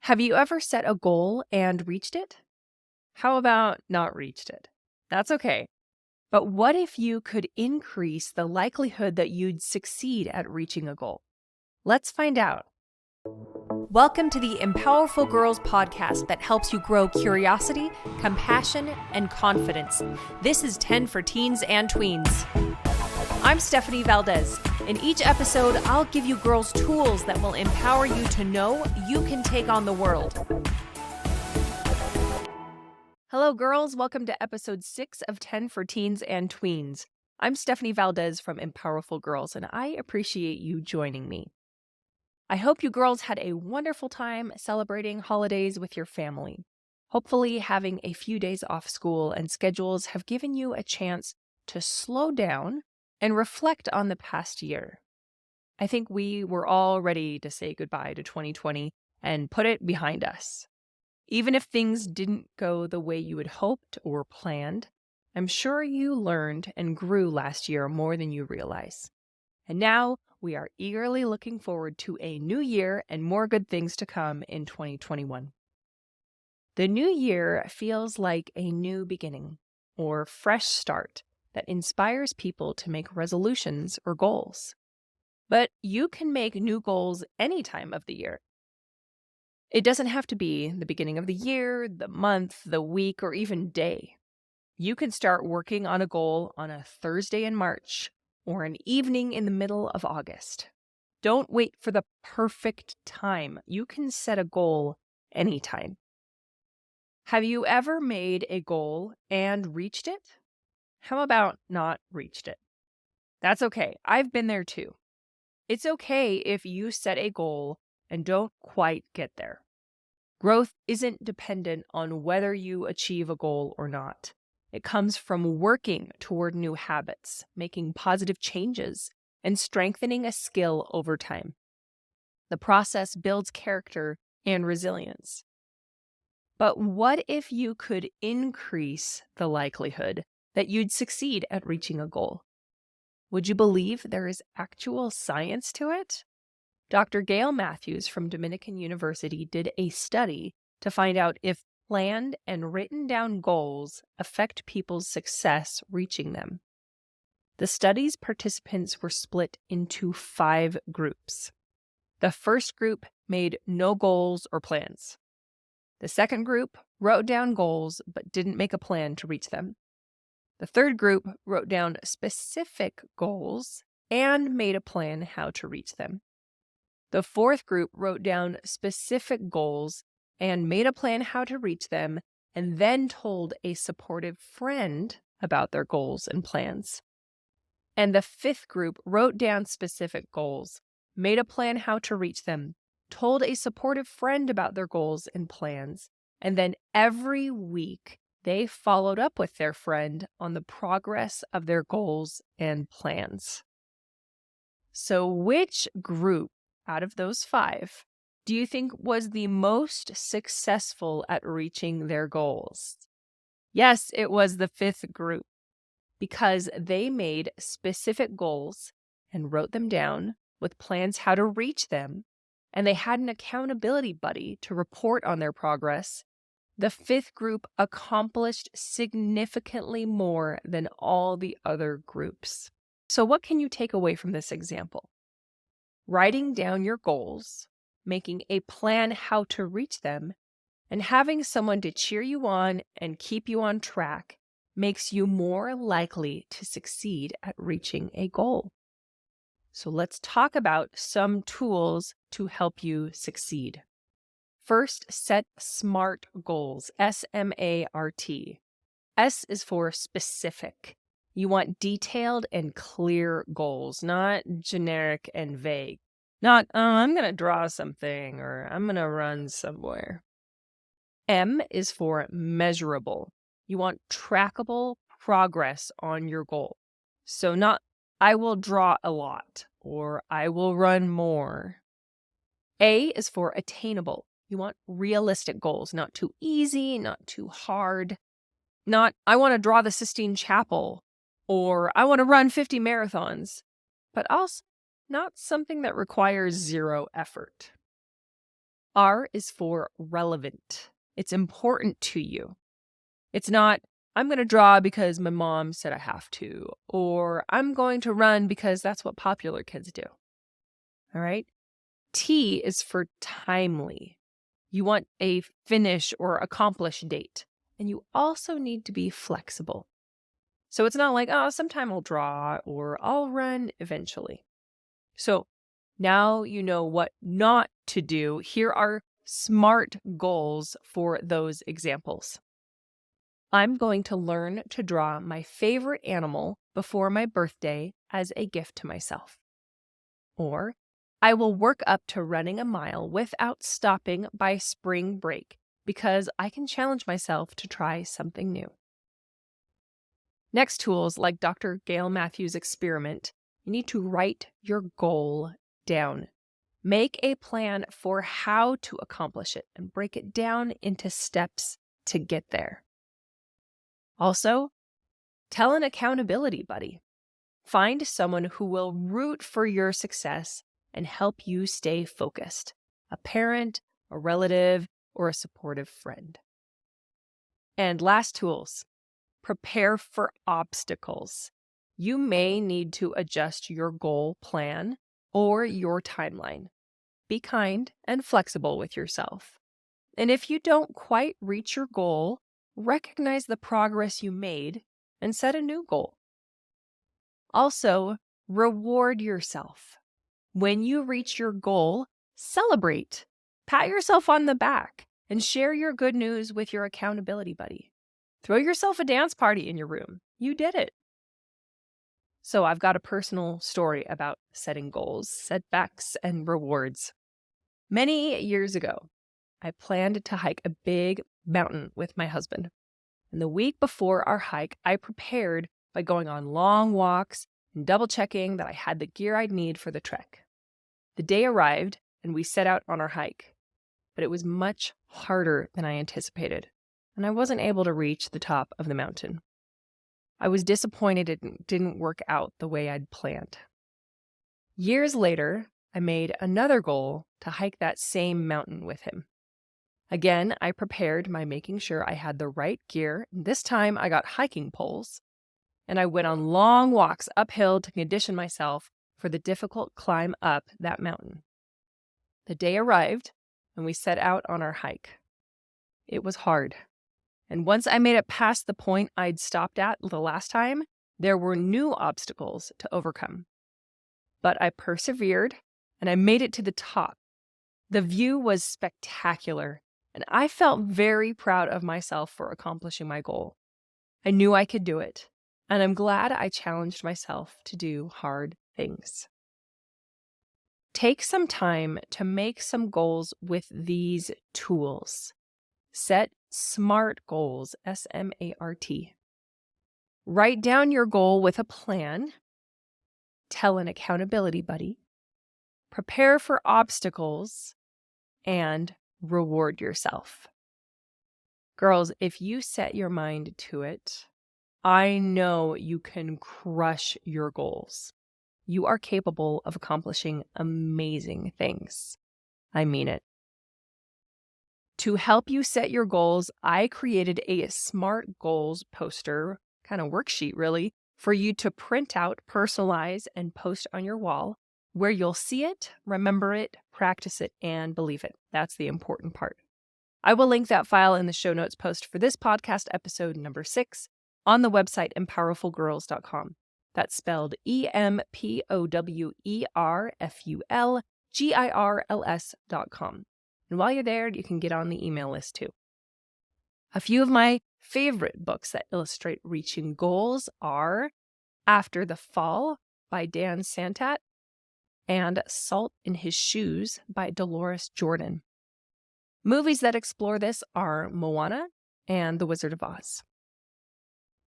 Have you ever set a goal and reached it? How about not reached it? That's okay. But what if you could increase the likelihood that you'd succeed at reaching a goal? Let's find out. Welcome to the Empowerful Girls podcast that helps you grow curiosity, compassion, and confidence. This is 10 for teens and tweens. I'm Stephanie Valdez. In each episode, I'll give you girls tools that will empower you to know you can take on the world. Hello, girls. Welcome to episode 6 of 10 for teens and tweens. I'm Stephanie Valdez from Empowerful Girls, and I appreciate you joining me. I hope you girls had a wonderful time celebrating holidays with your family. Hopefully, having a few days off school and schedules have given you a chance to slow down and reflect on the past year. I think we were all ready to say goodbye to 2020 and put it behind us. Even if things didn't go the way you had hoped or planned, I'm sure you learned and grew last year more than you realize. And now we are eagerly looking forward to a new year and more good things to come in 2021. The new year feels like a new beginning or fresh start that inspires people to make resolutions or goals. But you can make new goals any time of the year. It doesn't have to be the beginning of the year, the month, the week, or even day. You can start working on a goal on a Thursday in March or an evening in the middle of August. Don't wait for the perfect time. You can set a goal anytime. Have you ever made a goal and reached it? How about not reached it? That's okay. I've been there too. It's okay if you set a goal and don't quite get there. Growth isn't dependent on whether you achieve a goal or not. It comes from working toward new habits, making positive changes, and strengthening a skill over time. The process builds character and resilience. But what if you could increase the likelihood that you'd succeed at reaching a goal? Would you believe there is actual science to it? Dr. Gail Matthews from Dominican University did a study to find out if planned and written down goals affect people's success reaching them. The study's participants were split into 5 groups. The first group made no goals or plans. The second group wrote down goals but didn't make a plan to reach them. The third group wrote down specific goals and made a plan how to reach them. The fourth group wrote down specific goals and made a plan how to reach them, and then told a supportive friend about their goals and plans. And the fifth group wrote down specific goals, made a plan how to reach them, told a supportive friend about their goals and plans, and then every week they followed up with their friend on the progress of their goals and plans. So which group out of those 5 do you think was the most successful at reaching their goals? Yes, it was the 5th group, because they made specific goals and wrote them down with plans how to reach them, and they had an accountability buddy to report on their progress. The 5th group accomplished significantly more than all the other groups. So what can you take away from this example? Writing down your goals, making a plan how to reach them, and having someone to cheer you on and keep you on track makes you more likely to succeed at reaching a goal. So let's talk about some tools to help you succeed. First, set SMART goals, S-M-A-R-T. S is for specific. You want detailed and clear goals, not generic and vague. Not, I'm going to draw something or I'm going to run somewhere. M is for measurable. You want trackable progress on your goal. So not, I will draw a lot or I will run more. A is for attainable. You want realistic goals, not too easy, not too hard. Not, I want to draw the Sistine Chapel, or I want to run 50 marathons, but also not something that requires 0 effort. R is for relevant. It's important to you. It's not, I'm going to draw because my mom said I have to, or I'm going to run because that's what popular kids do. All right? T is for timely. You want a finish or accomplish date. And you also need to be flexible. So it's not like, oh, sometime I'll draw or I'll run eventually. So now you know what not to do. Here are SMART goals for those examples. I'm going to learn to draw my favorite animal before my birthday as a gift to myself. Or, I will work up to running a mile without stopping by spring break because I can challenge myself to try something new. Next tools like Dr. Gail Matthews' experiment, you need to write your goal down. Make a plan for how to accomplish it and break it down into steps to get there. Also, tell an accountability buddy. Find someone who will root for your success and help you stay focused. A parent, a relative, or a supportive friend. And last tools, prepare for obstacles. You may need to adjust your goal plan or your timeline. Be kind and flexible with yourself. And if you don't quite reach your goal, recognize the progress you made and set a new goal. Also, reward yourself. When you reach your goal, celebrate. Pat yourself on the back and share your good news with your accountability buddy. Throw yourself a dance party in your room. You did it. So I've got a personal story about setting goals, setbacks, and rewards. Many years ago, I planned to hike a big mountain with my husband. And the week before our hike, I prepared by going on long walks and double-checking that I had the gear I'd need for the trek. The day arrived, and we set out on our hike. But it was much harder than I anticipated, and I wasn't able to reach the top of the mountain. I was disappointed it didn't work out the way I'd planned. Years later, I made another goal to hike that same mountain with him. Again, I prepared by making sure I had the right gear. This time I got hiking poles, and I went on long walks uphill to condition myself for the difficult climb up that mountain. The day arrived, and we set out on our hike. It was hard. And once I made it past the point I'd stopped at the last time, there were new obstacles to overcome. But I persevered, and I made it to the top. The view was spectacular, and I felt very proud of myself for accomplishing my goal. I knew I could do it, and I'm glad I challenged myself to do hard things. Take some time to make some goals with these tools. Set SMART goals, S-M-A-R-T. Write down your goal with a plan. Tell an accountability buddy. Prepare for obstacles. And reward yourself. Girls, if you set your mind to it, I know you can crush your goals. You are capable of accomplishing amazing things. I mean it. To help you set your goals, I created a SMART goals poster, kind of worksheet really, for you to print out, personalize, and post on your wall, where you'll see it, remember it, practice it, and believe it. That's the important part. I will link that file in the show notes post for this podcast episode number 6 on the website empowerfulgirls.com. That's spelled EMPOWERFULGIRLS.com. And while you're there, you can get on the email list too. A few of my favorite books that illustrate reaching goals are After the Fall by Dan Santat and Salt in His Shoes by Dolores Jordan. Movies that explore this are Moana and The Wizard of Oz.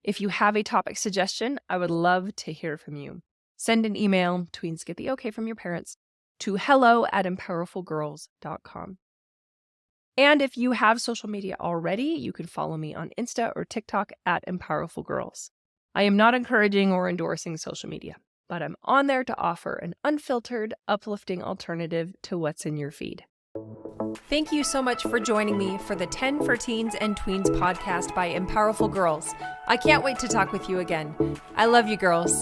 If you have a topic suggestion, I would love to hear from you. Send an email, tweens get the okay from your parents, to hello@empowerfulgirls.com. And if you have social media already, you can follow me on Insta or TikTok at empowerfulgirls. I am not encouraging or endorsing social media, but I'm on there to offer an unfiltered, uplifting alternative to what's in your feed. Thank you so much for joining me for the 10 for Teens and Tweens podcast by Empowerful Girls. I can't wait to talk with you again. I love you, girls.